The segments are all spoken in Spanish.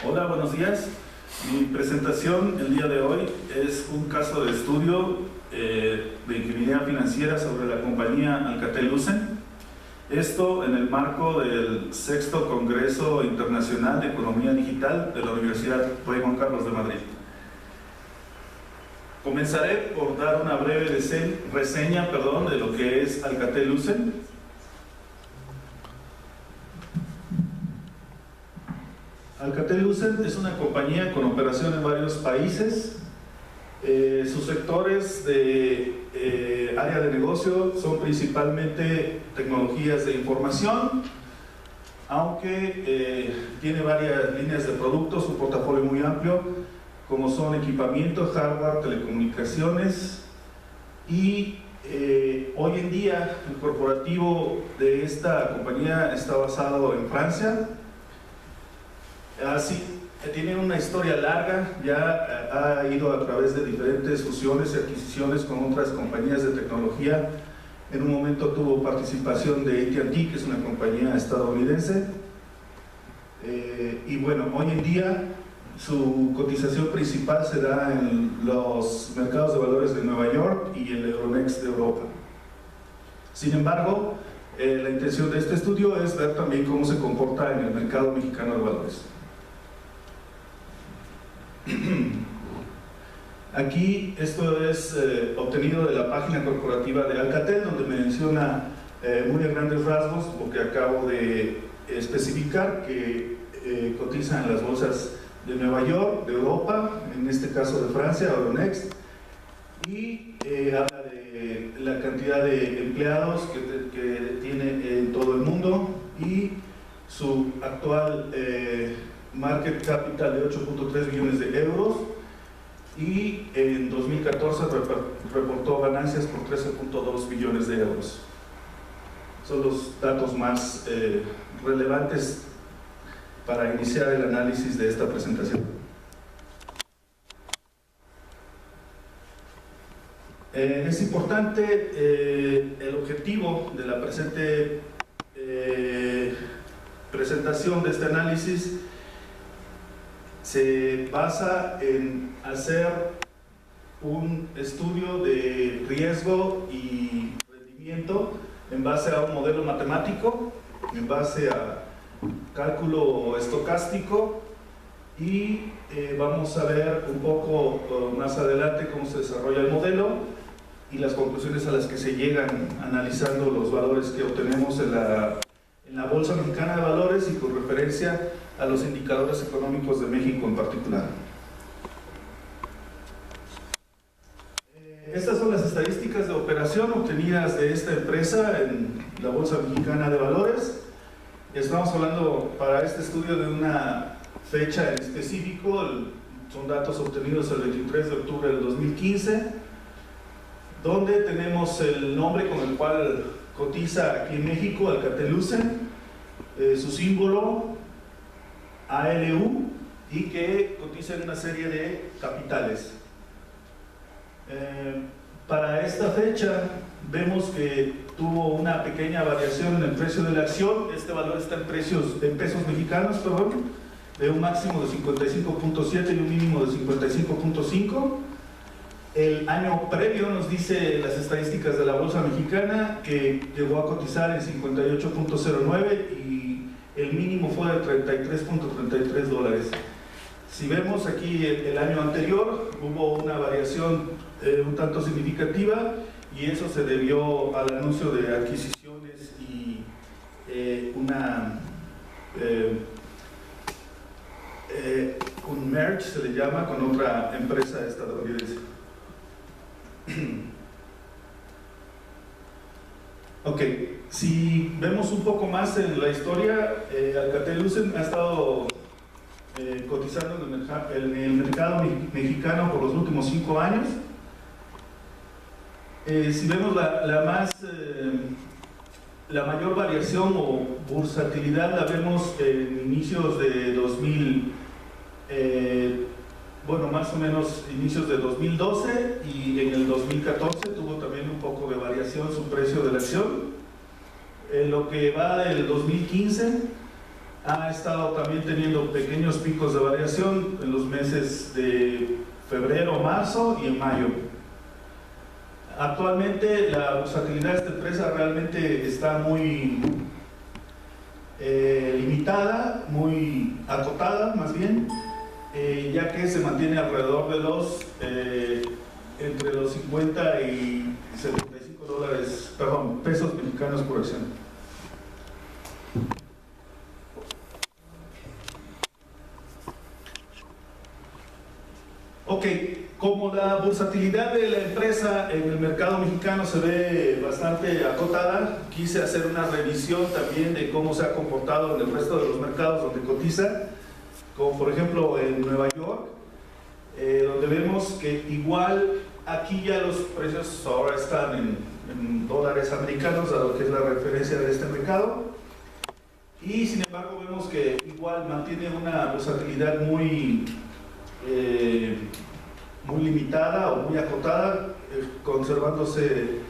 Hola, buenos días. Mi presentación el día de hoy es un caso de estudio de ingeniería financiera sobre la compañía Alcatel-Lucent. Esto en el marco del 6º Congreso Internacional de Economía Digital de la Universidad Rey Juan Carlos de Madrid. Comenzaré por dar una breve reseña de lo que es Alcatel-Lucent. Alcatel-Lucent es una compañía con operación en varios países. Sus sectores de área de negocio son principalmente tecnologías de información, aunque tiene varias líneas de productos, un portafolio muy amplio, como son equipamiento, hardware, telecomunicaciones y hoy en día el corporativo de esta compañía está basado en Francia. Así, tiene una historia larga, ya ha ido a través de diferentes fusiones y adquisiciones con otras compañías de tecnología. En un momento tuvo participación de AT&T, que es una compañía estadounidense. Y bueno, hoy en día su cotización principal se da en los mercados de valores de Nueva York y el Euronext de Europa. Sin embargo, la intención de este estudio es ver también cómo se comporta en el mercado mexicano de valores. Aquí esto es obtenido de la página corporativa de Alcatel, donde menciona muy a grandes rasgos lo que acabo de especificar, que cotizan en las bolsas de Nueva York, de Europa, en este caso de Francia, Euronext, y habla de la cantidad de empleados que tiene en todo el mundo y su actual market capital de 8.3 billones de euros, y en 2014 reportó ganancias por 13.2 billones de euros. Son los datos más relevantes para iniciar el análisis de esta presentación. Es importante el objetivo de la presente presentación de este análisis. Se basa en hacer un estudio de riesgo y rendimiento en base a un modelo matemático, en base a cálculo estocástico, y vamos a ver un poco más adelante cómo se desarrolla el modelo y las conclusiones a las que se llegan analizando los valores que obtenemos en la Bolsa Mexicana de Valores y con referencia a los indicadores económicos de México en particular. Estas son las estadísticas de operación obtenidas de esta empresa en la Bolsa Mexicana de Valores. Estamos hablando para este estudio de una fecha en específico, son datos obtenidos el 23 de octubre del 2015, donde tenemos el nombre con el cual cotiza aquí en México, Alcatel-Lucent, su símbolo ALU, y que cotiza en una serie de capitales. Para esta fecha vemos que tuvo una pequeña variación en el precio de la acción. Este valor está en pesos mexicanos, de un máximo de 55.7 y un mínimo de 55.5. El año previo nos dice las estadísticas de la Bolsa Mexicana que llegó a cotizar en 58.09 y el mínimo fue de $33.33. Si vemos aquí el año anterior, hubo una variación un tanto significativa, y eso se debió al anuncio de adquisiciones y un merge, se le llama, con otra empresa estadounidense. Ok, si vemos un poco más en la historia, Alcatel-Lucent ha estado cotizando en el mercado mexicano por los últimos 5 años. Si vemos la mayor variación o bursatilidad la vemos en inicios de 2000, más o menos inicios de 2012, y en el 2014 tuvo también un poco de variación su precio de la acción. En lo que va del 2015 ha estado también teniendo pequeños picos de variación en los meses de febrero, marzo y en mayo. Actualmente la bursatilidad de esta empresa realmente está muy limitada, muy acotada más bien, ya que se mantiene alrededor de los entre los 50 y 75 dólares, perdón, pesos mexicanos por acción. Ok, como la bursatilidad de la empresa en el mercado mexicano se ve bastante acotada, quise hacer una revisión también de cómo se ha comportado en el resto de los mercados donde cotiza, como por ejemplo en Nueva York, donde vemos que igual aquí ya los precios ahora están en dólares americanos, dado que es la referencia de este mercado, y sin embargo vemos que igual mantiene una bursatilidad muy limitada o muy acotada, conservándose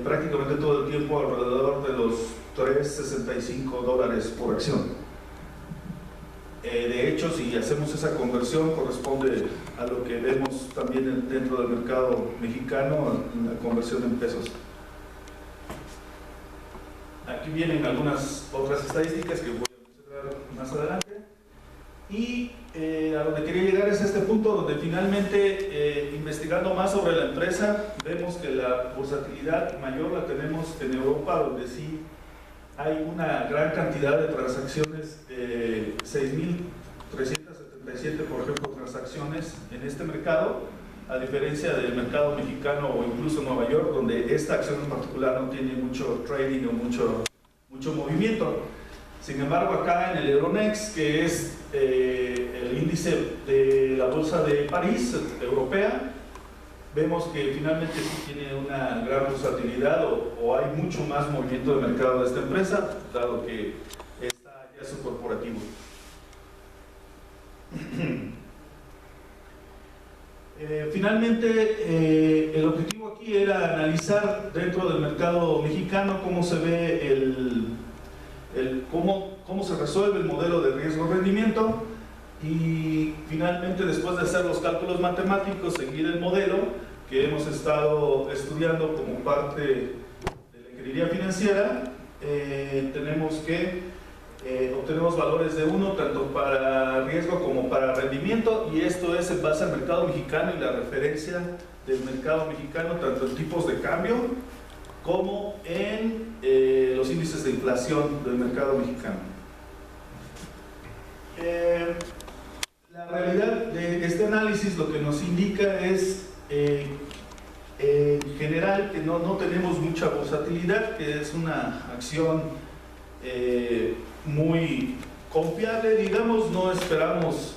prácticamente todo el tiempo alrededor de los 3.65 dólares por acción. De hecho, si hacemos esa conversión, corresponde a lo que vemos también dentro del mercado mexicano, la conversión en pesos. Aquí vienen algunas otras estadísticas que voy a mencionar más adelante. Y a donde quería llegar es este punto donde finalmente, investigando más sobre la empresa, vemos que la bursatilidad mayor la tenemos en Europa, donde sí hay una gran cantidad de transacciones, 6.377 por ejemplo transacciones en este mercado, a diferencia del mercado mexicano o incluso Nueva York, donde esta acción en particular no tiene mucho trading o mucho movimiento. Sin embargo, acá en el Euronext, que es el índice de la bolsa de París, europea, vemos que finalmente sí tiene una gran versatilidad o hay mucho más movimiento de mercado de esta empresa, dado que está ya su corporativo. Finalmente, el objetivo aquí era analizar dentro del mercado mexicano cómo se ve cómo se resuelve el modelo de riesgo-rendimiento y finalmente, después de hacer los cálculos matemáticos, seguir el modelo que hemos estado estudiando como parte de la ingeniería financiera. Tenemos que obtenemos valores de 1 tanto para riesgo como para rendimiento, y esto es en base al mercado mexicano y la referencia del mercado mexicano tanto en tipos de cambio como en los índices de inflación del mercado mexicano. La realidad de este análisis lo que nos indica es en general que no tenemos mucha volatilidad, que es una acción muy confiable, digamos. No esperamos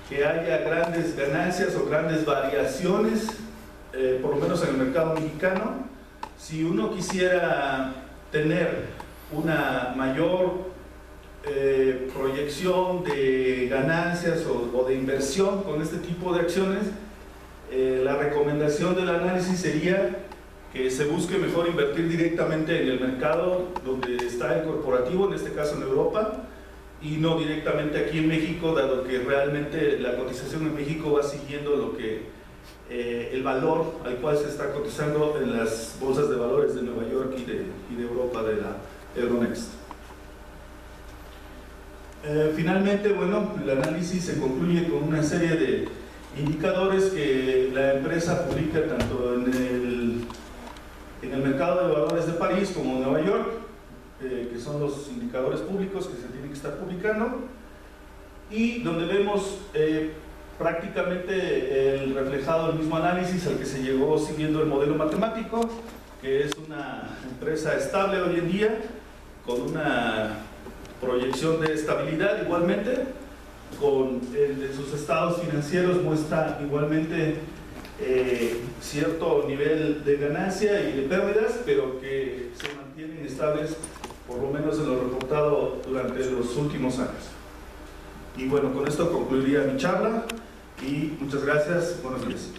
que haya grandes ganancias o grandes variaciones, por lo menos en el mercado mexicano. Si uno quisiera tener una mayor proyección de ganancias o de inversión con este tipo de acciones, la recomendación del análisis sería que se busque mejor invertir directamente en el mercado donde está el corporativo, en este caso en Europa, y no directamente aquí en México, dado que realmente la cotización en México va siguiendo lo que el valor al cual se está cotizando en las bolsas de valores de Nueva York y de Europa, de la Euronext. Finalmente, bueno, el análisis se concluye con una serie de indicadores que la empresa publica tanto en el mercado de valores de París como en Nueva York, que son los indicadores públicos que se tienen que estar publicando, y donde vemos prácticamente el reflejado del mismo análisis al que se llegó siguiendo el modelo matemático, que es una empresa estable hoy en día, con una proyección de estabilidad igualmente, con de sus estados financieros muestra igualmente cierto nivel de ganancia y de pérdidas, pero que se mantienen estables, por lo menos en lo reportado durante los últimos años. Y bueno, con esto concluiría mi charla y muchas gracias, buenos días.